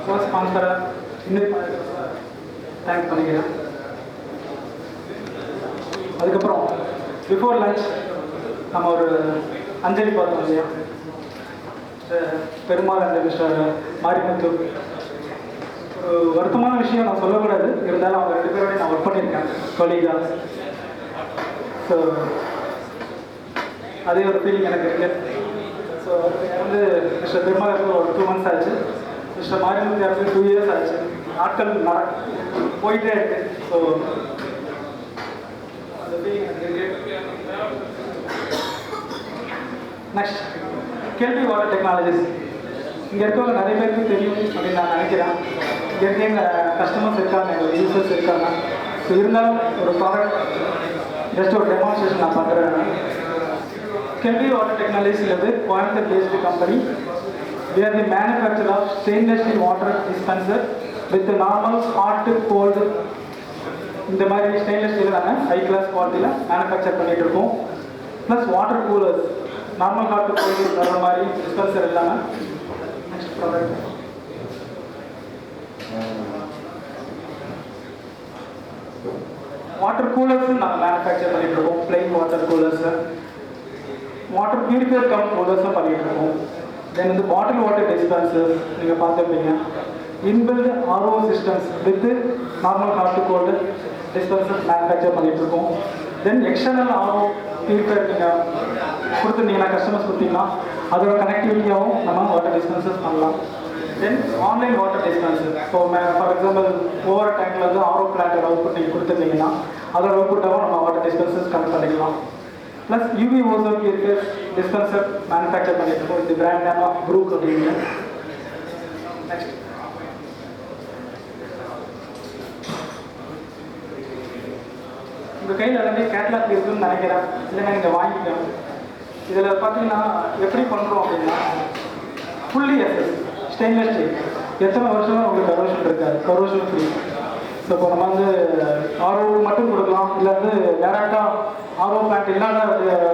ஸ்பான்சரை இன்னும் தேங்க்ஸ் பண்ணிக்கிறேன். அதுக்கப்புறம் பிஃபோர் லஞ்ச் நம்ம ஒரு அஞ்சலி பார்த்தோம் இல்லையா, பெருமாள் அந்த மிஸ்டர் மாரிமுத்து. ஒரு வருத்தமான விஷயம் நான் சொல்லக்கூடாது, இருந்தாலும் அவங்க 2 பேரோடய நான் ஒர்க் பண்ணியிருக்கேன் கொலீகா. ஸோ அதே ஒரு ஃபீலிங் எனக்கு இருக்குது. ஸோ வந்து மிஸ்டர் பெருமாளுக்கு ஒரு 2 months ஆச்சு, மிஸ்டர் மாரிமுத்து இறந்து 2 years ஆச்சு. நாட்கள் போயிட்டே இருக்கு. ஸோ அந்த ஃபீலிங் எனக்கு இருக்குது. நெக்ஸ்ட் கேள்வி வாட்டர் டெக்னாலஜிஸ். இங்கே இருக்கவங்க நிறைய பேருக்கு தெரியும் அப்படின்னு நான் நினைக்கிறேன். இங்கே இருக்க எங்கள் கஸ்டமர்ஸ் இருக்காங்க, எங்கள் யூசர்ஸ் இருக்காங்க. ஸோ இருந்தாலும் ஒரு ப்ராடக்ட் ஜஸ்ட் ஒரு டெமான்ஸ்ட்ரேஷன் நான் பண்ணுறேன். கேள்வி வாட்டர் டெக்னாலஜிஸ்ங்கிறது Coimbatore based company. We are the manufacturer of stainless steel water dispenser with normal hot cold. இந்த மாதிரி ஸ்டெயின்லெஸ் ஸ்டீல் நாங்கள் ஹை கிளாஸ் குவாலிட்டியில் மேனுஃபேக்சர் பண்ணிகிட்டு இருக்கோம். Plus water coolers, normal hot cold வர மாதிரி டிஸ்பென்சர் இல்லாமல். நெக்ஸ்ட் ப்ராடக்ட் வாட்டர் கூலர்ஸும் நாங்கள் மேனுஃபேக்சர் பண்ணிகிட்டு இருக்கோம். Plain water coolers, water purifier cum கூலர்ஸும் பண்ணிகிட்டு இருக்கோம். தென் வந்து பாட்டில் வாட்டர் டிஸ்பென்சர்ஸ் நீங்கள் பார்த்துருப்பீங்க. Inbuilt RO systems with normal hot cold dispensers manufacture பண்ணிகிட்டு இருக்கோம். தென் எக்ஸ்டர்னல் ஆர்ஓ பியூரிஃபையர் நீங்கள் கொடுத்துருந்தீங்கன்னா, கஸ்டமர்ஸ் கொடுத்தீங்கன்னா அதோட கனெக்டிவிட்டியாகவும் நம்ம வாட்டர் டிஸ்பென்சர்ஸ் பண்ணலாம். Then online water dispenser. So for example over டேங்கில் வந்து ஆர்ஓ பிளான்ட் அவுட்புட் நீங்கள் கொடுத்துருந்தீங்கன்னா அதோட அவுட்புட்டாகவும் நம்ம வாட்டர் டிஸ்பென்சர்ஸ் கனெக்ட் பண்ணிக்கலாம். Plus UV ozone purifier dispenser manufacture பண்ணிட்டு இருக்கோம். இந்த பிராண்ட் நேம் ஆஃப் ப்ரூக் அப்படின்னு. நெக்ஸ்ட் உங்கள் கையில் எல்லாமே கேட்லாக் இருக்குதுன்னு நினைக்கிறேன், இல்லைன்னா நீங்கள் வாங்கிக்கணும். இதில் பார்த்தீங்கன்னா எப்படி பண்ணுறோம் அப்படின்னா, ஃபுல்லி எஸ்எஸ் ஸ்டெயின்லெஸ் ஸ்டீல். எத்தனை வருஷம் உங்களுக்கு கரோஷன் இருக்காது, கரோஷன் ஃப்ரீ. ஸோ இப்போ நம்ம வந்து ஆர்ஓ மட்டும் கொடுக்கலாம், இல்லை வந்து டேரெக்டாக ஆர்ஓ பிளான்ட் இல்லாத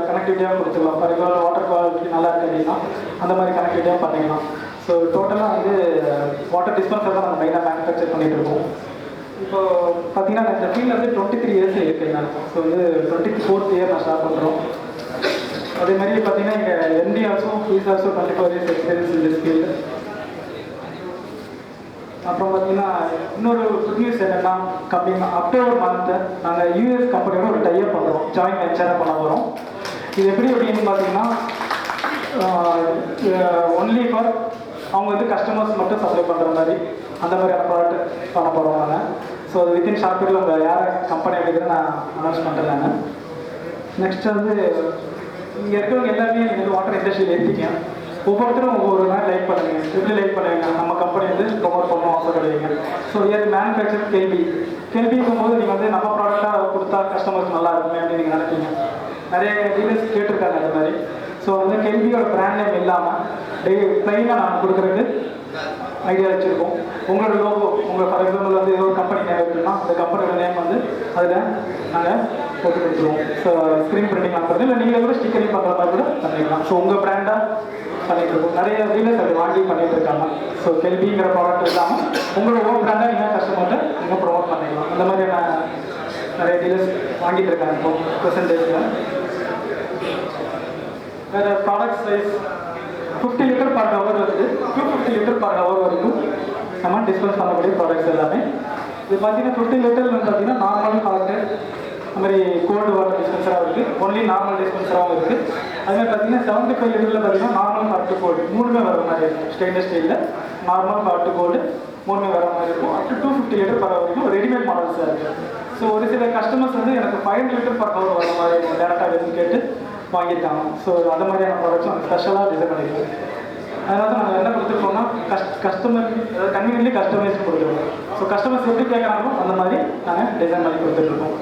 கனெக்டிவிட்டியாக கொடுத்துக்கலாம். ஃபார் எக்ஸாம்பிள் வாட்டர் குவாலிட்டி நல்லா இருக்குது அப்படின்னா அந்த மாதிரி கனெக்டிவிட்டியாக பண்ணிக்கலாம். ஸோ டோட்டலாக வந்து வாட்டர் டிஸ்பென்சர் தான் நம்ம மெயினாக மேனுஃபேக்சர் பண்ணிகிட்டு இருக்கோம். இப்போ பார்த்தீங்கன்னா இந்த ஃபீல்டில் வந்து 23 years இருக்குது நான். ஸோ வந்து 24th year நான் ஸ்டார்ட் பண்ணுறோம். அதே மாதிரி பார்த்தீங்கன்னா இங்கே MD also fees also 24 years experience இந்த ஃபீல்டு. அப்புறம் பார்த்தீங்கன்னா இன்னொரு குட் நியூஸ் என்னென்னா, கம்மிங் அக்டோபர் மந்த்து நாங்கள் யூஎஸ் கம்பெனியோட ஒரு டைப் பண்ணுறோம், ஜாயின்ட் வெஞ்சராக பண்ண போகிறோம். இது எப்படி அப்படின்னு பார்த்தீங்கன்னா ஒன்லி ஃபார் அவங்க வந்து கஸ்டமர்ஸ் மட்டும் சப்ளை பண்ணுற மாதிரி அந்த மாதிரியான ப்ராடக்ட் பண்ண போகிறோம் நாங்கள். ஸோ அது வித்தின் ஷார்ட் பீரியடில் உங்கள் யாரை கம்பெனி அப்படிங்கிற நான் அனௌன்ஸ் பண்ணுறேன் நான். நெக்ஸ்ட் வந்து இங்கே இருக்கிறவங்க எல்லாருமே நீங்கள் வாட்டர் இண்டஸ்ட்ரியில் இருக்கீங்க. ஒவ்வொருத்தரும் ஒவ்வொரு நாள் லைக் பண்ணுவீங்க, எப்படி லைக் பண்ணுவீங்க, நம்ம கம்பெனி வந்து ப்ரொமோட் பண்ணணும் ஆசைப்படுவீங்க. ஸோ இது மேனுஃபேக்சர் கேள்விக்கும் போது நீங்கள் வந்து நம்ம ப்ராடக்டாக கொடுத்தா கஸ்டமர்ஸ் நல்லா இருக்குமே அப்படின்னு நீங்கள் நினைப்பீங்க. நிறைய டீலர்ஸ் கேட்டிருக்காங்க அந்த மாதிரி. ஸோ வந்து கேள்வியோட பிராண்ட் நேம் இல்லாமல் ப்ளைனாக நான் கொடுக்குறதுக்கு ஐடியா வச்சுருக்கோம். உங்களோட லோகோ, உங்கள் ஃபார் எக்ஸாம்பிள் வந்து ஏதோ ஒரு கம்பெனி நேம் இருக்குன்னா அந்த கம்பெனியோட நேம் வந்து அதில் நாங்கள் போட்டு கொடுத்துருவோம். ஸோ ஸ்க்ரீன் பிரிண்டிங் பண்ணுறது இல்லை நீங்களே கூட ஸ்டிக்கரிங் பண்ணுற மாதிரி கூட பண்ணிக்கலாம். ஸோ உங்கள் பிராண்டாக பண்ணிகிட்டு இருக்கோம். நிறைய டீலர்ஸ் அதை வாங்கி பண்ணிகிட்டு இருக்காங்க. ஸோ கேள்விங்கிற ப்ராடக்ட் இல்லாமல் உங்களோட ஓன் பிராண்டாக நீங்கள் கஸ்டமர்கிட்ட நீங்கள் ப்ரொமோட் பண்ணிக்கலாம். அந்த மாதிரியான நிறைய டீலர்ஸ் வாங்கிட்டு இருக்காங்க இப்போ ப்ரெசன்டேஜில். வேறு product size 50 liter per hour வருது, 250 liter per hour வரைக்கும் நம்ம டிஸ்பென்ஸ் பண்ணக்கூடிய ப்ராடக்ட்ஸ் எல்லாமே. இது பார்த்தீங்கன்னா 50 liter பார்த்தீங்கன்னா நார்மல் ப்ராடக்ட், அது மாதிரி கோல்டு வாட்டர் டிஸ்பென்சராக இருக்குது, ஒன்லி நார்மல் டிஸ்பென்சராகவும் இருக்குது. அதுமாதிரி பார்த்தீங்கன்னா 75 literல பார்த்தீங்கன்னா நார்மல் ஹாட் கோல்டு மூணுமே வர மாதிரி இருக்கும். ஸ்டெயின்லெஸ் ஸ்டீலில் நார்மல் ஹாட் கோல்டு மூணுமே வர மாதிரி இருக்கும். Up to 250 liter per hour வரைக்கும் ரெடிமேட் மாடல்ஸாக இருக்குது. ஸோ ஒரு சில கஸ்டமர்ஸ் வந்து எனக்கு 500 liter per hour வர மாதிரி டேரெக்டாக வேணும்னு கேட்டு வாங்கியிருக்காங்க. ஸோ அந்த மாதிரியான ப்ராடக்ட்ஸ் நாங்கள் ஸ்பெஷலாக டிசைன் பண்ணியிருக்கோம். அதனால தான் நாங்கள் என்ன கொடுத்துருக்கோம்னா கஸ்டமர் கன்வீனியன்ட்லி கஸ்டமைஸ் கொடுத்துருக்கோம். ஸோ கஸ்டமர்ஸ் எப்படி கேட்குறாங்களோ அந்த மாதிரி நாங்கள் டிசைன் பண்ணி கொடுத்துட்ருக்கோம்.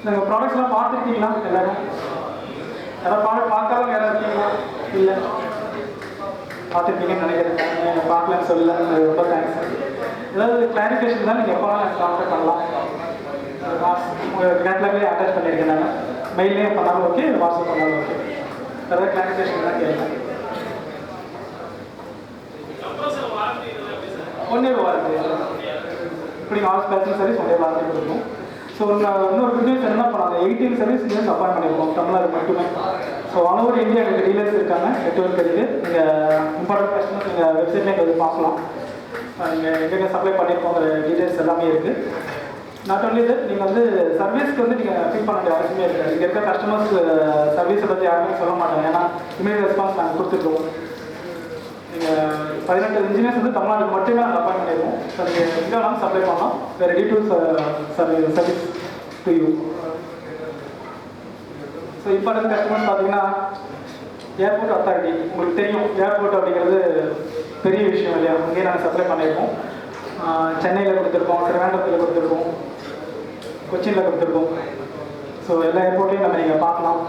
நாங்கள் ப்ராடக்ட்ஸ்லாம் பார்த்துருக்கீங்களா எல்லோரும்? யாராவது ப்ராடக்ட் பார்க்காதவங்க யாராவது இருக்கீங்களா? இல்லை, பார்த்துருக்கீங்கன்னு நினைக்கிறேன். பார்க்கலன்னு சொல்லல, ரொம்ப தேங்க்ஸ். ஏதாவது கிளாரிஃபிகேஷன் தான் நீங்கள் எப்போ எனக்கு கான்டாக்ட் பண்ணலாம். உங்கள் கேட்லாக்லேயே அட்டாச் பண்ணியிருக்கேன் நான். மெயிலே பண்ணாலும் ஓகே, வாட்ஸ்அப் பண்ணாலும் ஓகே. ஏதாவது கிளாரிஃபிகேஷன் தான் கேட்கலாம். 1 year வாரண்டி. இப்படி all spares service 1 year warranty கொடுக்கும். ஸோ இன்னொரு குட் நியூஸ் என்ன பண்ணாங்க, 18 சர்வீஸ் இயர்ஸ் அப்பாயின் பண்ணியிருக்கோம் தமிழ்நாடு மட்டுமே. ஸோ ஆல் ஓவர் இந்தியா எங்களுக்கு டீலர்ஸ் இருக்காங்க, நெட்வொர்க் இருக்குது. நீங்கள் இம்பார்ட்டன்ட் கஸ்டமர்ஸ் நீங்கள் வெப்சைட்லேயே வந்து பார்க்கலாம். நீங்கள் எங்கெங்கே சப்ளை பண்ணியிருக்கோங்கிற டீட்டெயில்ஸ் எல்லாமே இருக்குது. நாட் ஒன்லி தட், நீங்கள் வந்து சர்வீஸ்க்கு வந்து நீங்கள் ஃபீல் பண்ண வேண்டிய அவசியமே இருக்காது. இங்கே இருக்க கஸ்டமர்ஸ் சர்வீஸை பற்றி யாருமே சொல்ல மாட்டாங்க, ஏன்னா இமீடியட் ரெஸ்பான்ஸ் நாங்கள் கொடுத்துருக்கோம். நீங்கள் 18 இன்ஜினியர்ஸ் வந்து தமிழ்நாடு மட்டுமே நாங்கள் அப்பாயின் பண்ணிடுவோம். ஸோ நீங்கள் எங்கே வேணாலும் சப்ளை பண்ணலாம். வேறு ready to service to you. So important customers பார்த்தீங்கன்னா ஏர்போர்ட் அத்தாரிட்டி. உங்களுக்கு தெரியும் ஏர்போர்ட் அப்படிங்கிறது பெரிய விஷயம் இல்லையா, அங்கேயே நாங்கள் சப்ளை பண்ணியிருக்கோம். சென்னையில் கொடுத்துருக்கோம், திருவனந்தபுரத்தில் கொடுத்துருக்கோம், கொச்சினில் கொடுத்துருக்கோம். ஸோ எல்லா ஏர்போர்ட்லையும் நம்ம நீங்கள் பார்க்கலாம்.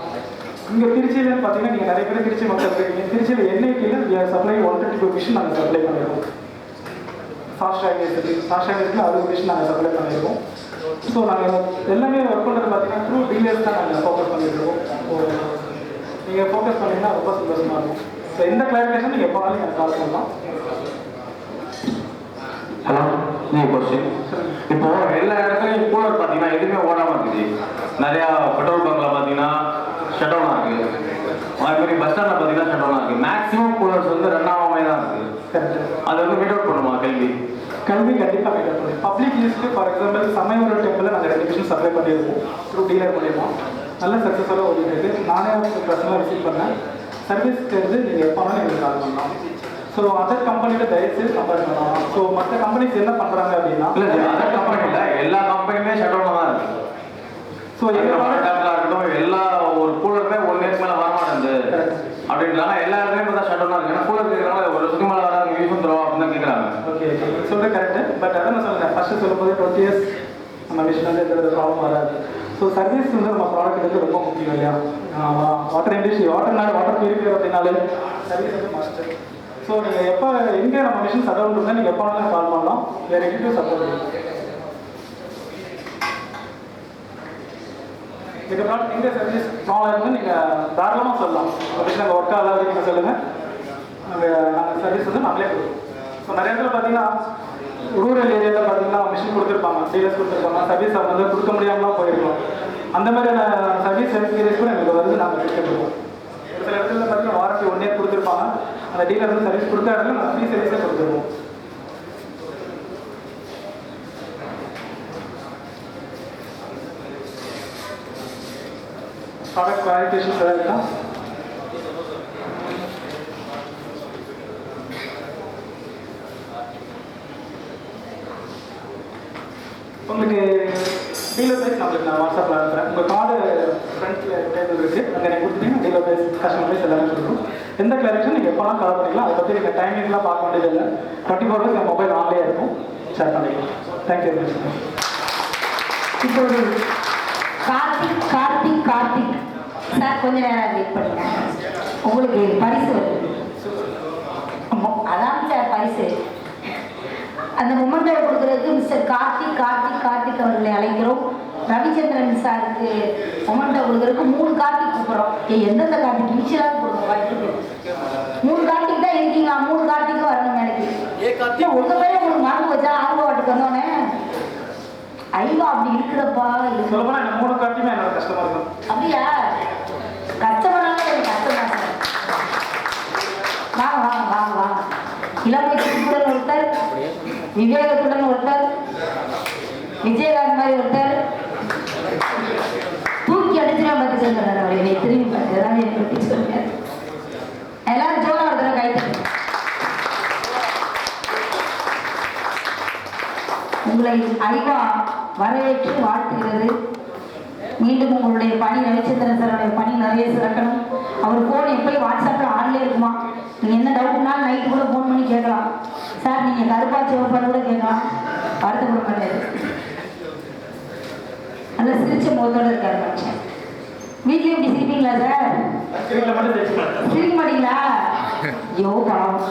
இங்கே திருச்சியிலன்னு பார்த்தீங்கன்னா நீங்கள் நிறைய பேர் திருச்சி மக்கள் இருக்கீங்க. திருச்சியில் என்ஐடியில் சப்ளை 122 மிஷின் நாங்கள் சப்ளை பண்ணியிருக்கோம். ஃபாஸ்ட் ட்ராக் அது மிஷின் நாங்கள் சப்ளை பண்ணியிருக்கோம். ஸோ நாங்கள் எல்லாமே ஒர்க் பண்ணுறது பார்த்தீங்கன்னா த்ரூ டீலர்ஸ் தான் நாங்கள் ஃபோக்கஸ் பண்ணிட்டுருக்கோம். நீங்கள் ஃபோக்கஸ் பண்ணிங்கன்னா ரொம்ப சந்தோஷமாக இருக்கும். ஸோ எந்த கிளாரிஃபிகேஷன் நீங்கள் எப்போ நாளைக்கு எனக்கு கால் பண்ணலாம். ஹலோ, நீங்கள் கொஸ்டின் இப்போ எல்லா இடத்துலையும் கூலர் பார்த்தீங்கன்னா எதுவுமே ஓடாமல் இருக்குது. நிறையா பெட்ரோல் பங்கில் பார்த்தீங்கன்னா ஷட் டவுனாக இருக்குது. அதே மாதிரி பஸ் ஸ்டாண்டில் பார்த்தீங்கன்னா ஷட் டவுனாக இருக்குது. மேக்ஸிமம் கூலர்ஸ் வந்து ரன் ஆகாமே தான் இருக்குது. கரெக்டு. அது வந்து மீட் அவுட் பண்ணுமா கல்வி கண்டிப்பாக மீட் அவுட் பண்ணுவோம். பப்ளிக் யூஸ்க்கு ஃபார் எக்ஸாம்பிள் சமயபுரம் டெம்பிளில் நாங்கள் 2 மிஷின் சப்ளை பண்ணியிருக்கோம் த்ரூ டீலர் மூலியமாக. நல்ல சக்ஸஸ்ஃபுல்லாக ஓடிட்டு இருக்குது. நானே பர்சனலாக விசிட் பண்ணேன். சர்வீஸ்க்கு வந்து நீங்கள் எப்போ வேணாலும் எங்களுக்கு கால் பண்ணலாம். ஸோ அதர் கம்பெனியோட தயவுசெய்து கம்பேர் பண்ணலாம். ஸோ மற்ற கம்பெனிஸ் என்ன பண்ணுறாங்க அப்படின்னா, இல்லை அதர் கம்பெனியில் எல்லா கம்பெனியுமே ஷட் டவுனாக தான் இருக்குது. ஸோ எங்களோட இருக்கட்டும் எல்லா ஒரு கூலருமே 1 இயர்க்கு மேலே வரமாட்டேங்குது அப்படின்றாங்க. எல்லா இடத்துலையும் தான் ஷட் டவுனாக இருக்குது. ஏன்னா கூலர் கேட்குறாங்க, ஒரு வருஷத்துக்கு மேலே வராங்க, யூஸ் தருவோம் அப்படின்னு தான் கேட்குறாங்க. ஓகே சொல்கிறது கரெக்டு. பட் அதை நான் சொல்லுங்கள், ஃபஸ்ட்டு சொல்லும்போது 20 இயர்ஸ் நம்ம மிஷின் வந்து எந்த ப்ராப்ளம் வராது. ஸோ சர்வீஸ் வந்து நம்ம ப்ராடக்ட் வந்து ரொம்ப முக்கியம் இல்லையா. வாட்டர் இண்டஸ்ட்ரி, வாட்டர் பியூரிஃபையர் அப்படின்னாலே சர்வீஸ் வந்து மஸ்ட்டு. ஸோ நீங்கள் எப்போ எங்கே நம்ம மிஷின் சட் டவுன் இருந்தால் நீங்கள் எப்போ வேணாலும் கால் பண்ணலாம். வேறு எங்கிட்ட சப்போர்ட் இந்த ப்ராடக்ட் எங்கே சர்வீஸ் ப்ராப்ளம் இருந்தால் நீங்கள் தாராளமாக சொல்லலாம். மிஷின் அங்கே ஒர்க் ஆகல அப்படின்னு சொல்லுங்கள், நாங்கள் சர்வீஸ் வந்து நம்மளே கொடுப்போம். ஸோ நிறைய இடத்துல பார்த்தீங்கன்னா ரூரல் ஏரியாவில் பார்த்தீங்கன்னா மிஷின் கொடுத்துருப்பாங்க, டீலர்ஸ் கொடுத்துருப்பாங்க, சர்வீஸ் அவங்க வந்து கொடுக்க முடியாமலாம் போயிருக்கோம். அந்த மாதிரியான சர்வீஸ் எக்ஸ்பீரியன்ஸ் கூட எங்களுக்கு வந்து நாங்கள் கொடுத்துருக்கோம். ஒரு சில இடத்துல பார்த்தீங்கன்னா வாரண்டி 1 இயர் கொடுத்துருப்பாங்க. அந்த டீலர் வந்து சர்வீஸ் கொடுத்த இடத்துல நாங்கள் ஃப்ரீ சர்வீஸே கொடுத்துருவோம். ப்ராடக்ட் குவாலிஃபிகேஷன்ஸ் எதாவது இருக்கா? உங்களுக்கு டீலர் ப்ரைஸ் நம்மளுக்கு நான் வாட்ஸ்அப்பில் அனுப்புகிறேன். உங்கள் கார்டு ஃப்ரண்ட்டில் டேபிள் இருக்குது, அங்கே நீங்கள் கொடுத்தீங்கன்னா டீலர் ப்ரைஸ் கஸ்டமர் ப்ரைஸ் எல்லாமே சொல்லுவோம். எந்த கிளாரிஃபிகேஷன் நீங்கள் எப்போலாம் கால் பண்ணிக்கலாம். அதை பற்றி நீங்கள் டைமிங்லாம் பார்க்க வேண்டியது இல்லை. 24 hours என் மொபைல் ஆன்லேயே இருக்கும், ஷேர் பண்ணிக்கலாம். Thank you very much. இப்போது கார்த்திக் சார் கொஞ்ச நேரம் வெயிட் பண்ணுங்க. உங்களுக்கு பரிசு வருது. அதான் சார் பரிசு. அந்த மொமெண்டோ கொடுக்கறதுக்கு மிஸ்டர் கார்த்திக் அவர்களை அழைக்கிறோம். ரவிச்சந்திரன் சாருக்கு மொமெண்டோ கொடுக்கறதுக்கு 3 கார்த்திக் கூப்பிட்றோம். எந்தெந்த கார்த்திக் இனிஷியலாக கொடுக்கணும். 3 கார்த்திக் தான் இருக்கீங்களா? 3 கார்த்திக்கும் வரணும் எனக்கு. உங்க பேரே உங்களுக்கு மறந்து வச்சா ஆர்வம் வந்தோடனே ஐவா அப்படி இருக்குதப்பா. சொல்லப்போனா இந்த 3 கார்த்தியுமே என்னோட கஸ்டமர் தான். அப்படியா? கஸ்டமராக எனக்கு கஸ்டமர் சார். வாங்க. இளமைக்குடன் ஒருத்தர், விவேகத்துடன் ஒருத்தர், விஜயகாந்த் மாதிரி ஒருத்தர், தூக்கி அடிச்சுனா பார்த்து சொல்றாரு. அவர் என்னை திரும்பி பார்த்து ஏதாவது எனக்கு சொல்லுங்க. எல்லாரும் ஜோரா ஒருத்தர கைத்து. உங்களை ஐவா வரவேற்று வாழ்த்துகிறது. மீண்டும் உங்களுடைய பணி, ரவிச்சந்திரன் சாருடைய பணி நிறைய சிறக்கணும். அவர் ஃபோன் எப்போயும் வாட்ஸ்அப்பில் ஆன்லேயே இருக்குமா. நீங்கள் என்ன டவுட்னாலும் நைட்டு கூட ஃபோன் பண்ணி கேட்கலாம். சார் நீங்கள் கருப்பா சிவப்பான்னு கூட கேட்கலாம், வருத்தப்பட மாட்டாரு. நல்லா சிரிச்ச முகத்தோடு இருக்காரு மனுஷன். வீட்லேயும் இப்படி சிரிப்பீங்களா சார்? சிரிக்க மாட்டீங்களா? யோ பாவம்.